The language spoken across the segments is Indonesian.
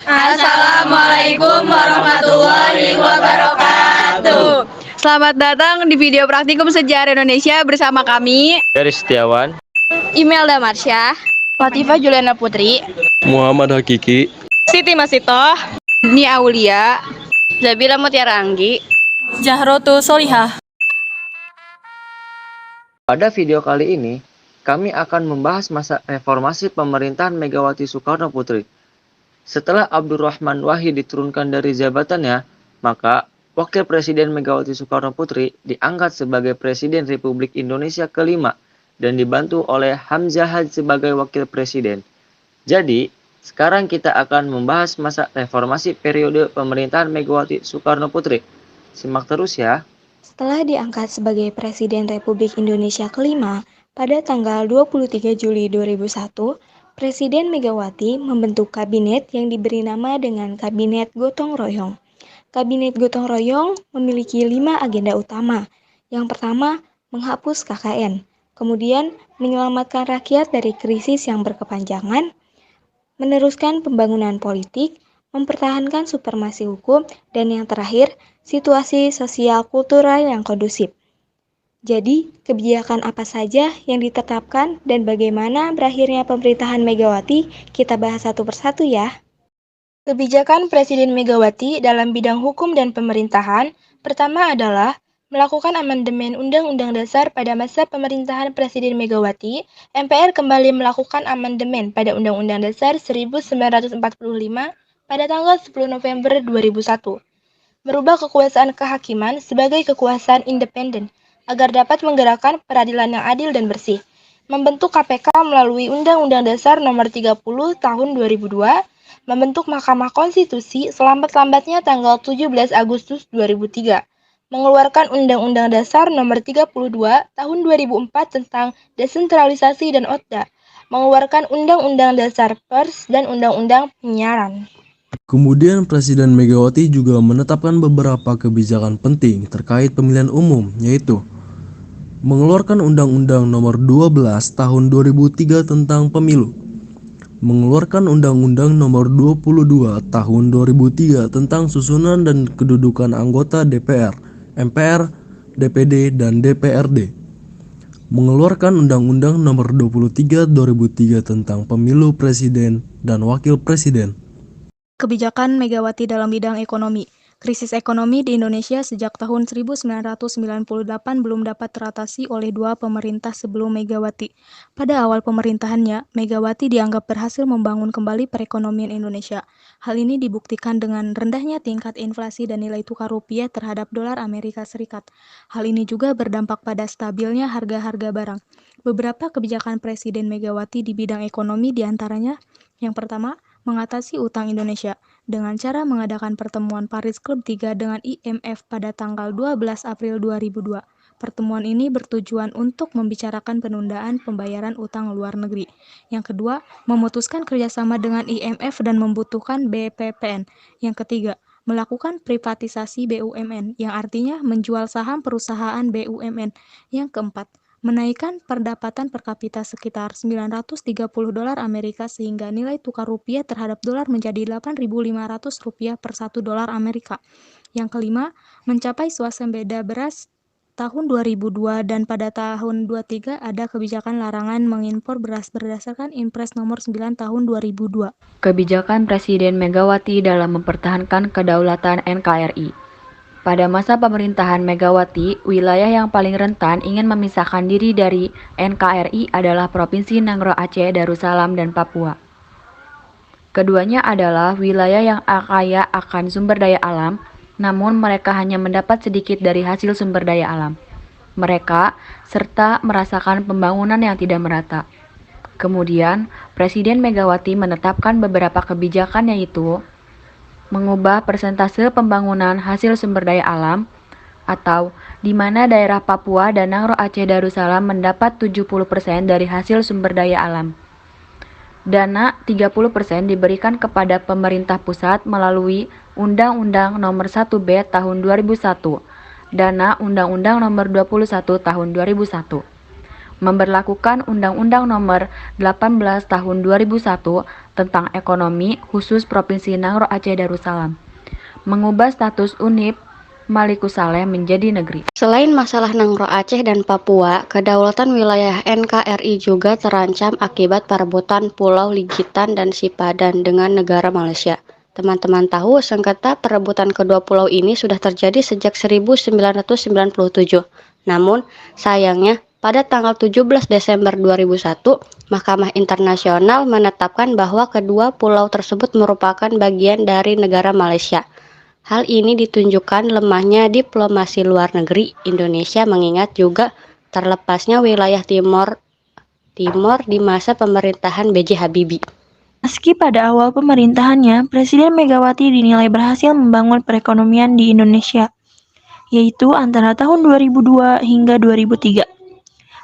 Assalamualaikum warahmatullahi wabarakatuh. Selamat datang di video praktikum sejarah Indonesia bersama kami Garis Setiawan, Imelda Marsha, Latifah Juliana Putri, Muhammad Hakiki, Siti Masito, Ni Aulia, Zabira Mutiara Anggi, Jahrotu Solihah. Pada video kali ini, kami akan membahas masa reformasi pemerintahan Megawati Soekarno Putri. Setelah Abdurrahman Wahid diturunkan dari jabatannya, maka Wakil Presiden Megawati Soekarno Putri diangkat sebagai Presiden Republik Indonesia kelima dan dibantu oleh Hamzahad sebagai Wakil Presiden. Jadi, sekarang kita akan membahas masa reformasi periode pemerintahan Megawati Soekarno Putri. Simak terus ya. Setelah diangkat sebagai Presiden Republik Indonesia kelima pada tanggal 23 Juli 2001, Presiden Megawati membentuk kabinet yang diberi nama dengan Kabinet Gotong Royong. Kabinet Gotong Royong memiliki 5 agenda utama. Yang pertama, menghapus KKN. Kemudian, menyelamatkan rakyat dari krisis yang berkepanjangan, meneruskan pembangunan politik, mempertahankan supremasi hukum, dan yang terakhir, situasi sosial kultural yang kondusif. Jadi, kebijakan apa saja yang ditetapkan dan bagaimana berakhirnya pemerintahan Megawati, kita bahas satu persatu ya. Kebijakan Presiden Megawati dalam bidang hukum dan pemerintahan, pertama adalah melakukan amandemen Undang-Undang Dasar pada masa pemerintahan Presiden Megawati. MPR kembali melakukan amandemen pada Undang-Undang Dasar 1945 pada tanggal 10 November 2001. Merubah kekuasaan kehakiman sebagai kekuasaan independen agar dapat menggerakkan peradilan yang adil dan bersih. Membentuk KPK melalui Undang-Undang Dasar Nomor 30 Tahun 2002, membentuk Mahkamah Konstitusi selambat-lambatnya tanggal 17 Agustus 2003, mengeluarkan Undang-Undang Dasar Nomor 32 Tahun 2004 tentang desentralisasi dan OTDA, mengeluarkan Undang-Undang Dasar Pers dan Undang-Undang Penyiaran. Kemudian Presiden Megawati juga menetapkan beberapa kebijakan penting terkait pemilihan umum, yaitu mengeluarkan Undang-Undang Nomor 12 Tahun 2003 tentang Pemilu, mengeluarkan Undang-Undang Nomor 22 Tahun 2003 tentang susunan dan kedudukan anggota DPR, MPR, DPD, dan DPRD, mengeluarkan Undang-Undang Nomor 23 2003 tentang Pemilu Presiden dan Wakil Presiden. Kebijakan Megawati dalam bidang ekonomi. Krisis ekonomi di Indonesia sejak tahun 1998 belum dapat teratasi oleh dua pemerintah sebelum Megawati. Pada awal pemerintahannya, Megawati dianggap berhasil membangun kembali perekonomian Indonesia. Hal ini dibuktikan dengan rendahnya tingkat inflasi dan nilai tukar rupiah terhadap dolar Amerika Serikat. Hal ini juga berdampak pada stabilnya harga-harga barang. Beberapa kebijakan Presiden Megawati di bidang ekonomi diantaranya, yang pertama, mengatasi utang Indonesia dengan cara mengadakan pertemuan Paris Club 3 dengan IMF pada tanggal 12 April 2002. Pertemuan ini bertujuan untuk membicarakan penundaan pembayaran utang luar negeri. Yang kedua, memutuskan kerjasama dengan IMF dan membutuhkan BPPN. Yang ketiga, melakukan privatisasi BUMN, yang artinya menjual saham perusahaan BUMN. Yang keempat, menaikkan pendapatan per kapita sekitar 930 dolar Amerika sehingga nilai tukar rupiah terhadap dolar menjadi 8.500 rupiah per 1 dolar Amerika. Yang kelima, mencapai swasembada beras tahun 2002 dan pada tahun 2023 ada kebijakan larangan mengimpor beras berdasarkan Impres nomor 9 tahun 2002. Kebijakan Presiden Megawati dalam mempertahankan kedaulatan NKRI. Pada masa pemerintahan Megawati, wilayah yang paling rentan ingin memisahkan diri dari NKRI adalah Provinsi Nangro Aceh, Darussalam, dan Papua. Keduanya adalah wilayah yang kaya akan sumber daya alam, namun mereka hanya mendapat sedikit dari hasil sumber daya alam. Mereka serta merasakan pembangunan yang tidak merata. Kemudian, Presiden Megawati menetapkan beberapa kebijakan yaitu mengubah persentase pembangunan hasil sumber daya alam, atau di mana daerah Papua dan Nangro Aceh Darussalam mendapat 70% dari hasil sumber daya alam. Dana 30% diberikan kepada pemerintah pusat melalui Undang-Undang Nomor 1B Tahun 2001, Dana Undang-Undang Nomor 21 Tahun 2001. Memberlakukan Undang-Undang Nomor 18 Tahun 2001 tentang ekonomi khusus Provinsi Nangro Aceh Darussalam, mengubah status UNIP Malikusaleh menjadi negeri. Selain masalah Nangro Aceh dan Papua, kedaulatan wilayah NKRI juga terancam akibat perebutan Pulau Ligitan dan Sipadan dengan negara Malaysia. Teman-teman tahu, sengketa perebutan kedua pulau ini sudah terjadi sejak 1997. Namun, sayangnya, pada tanggal 17 Desember 2001, Mahkamah Internasional menetapkan bahwa kedua pulau tersebut merupakan bagian dari negara Malaysia. Hal ini ditunjukkan lemahnya diplomasi luar negeri Indonesia mengingat juga terlepasnya wilayah Timor di masa pemerintahan B.J. Habibie. Meski pada awal pemerintahannya, Presiden Megawati dinilai berhasil membangun perekonomian di Indonesia, yaitu antara tahun 2002 hingga 2003.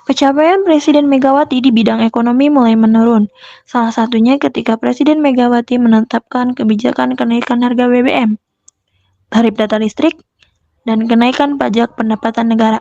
Pencapaian Presiden Megawati di bidang ekonomi mulai menurun, salah satunya ketika Presiden Megawati menetapkan kebijakan kenaikan harga BBM, tarif data listrik, dan kenaikan pajak pendapatan negara.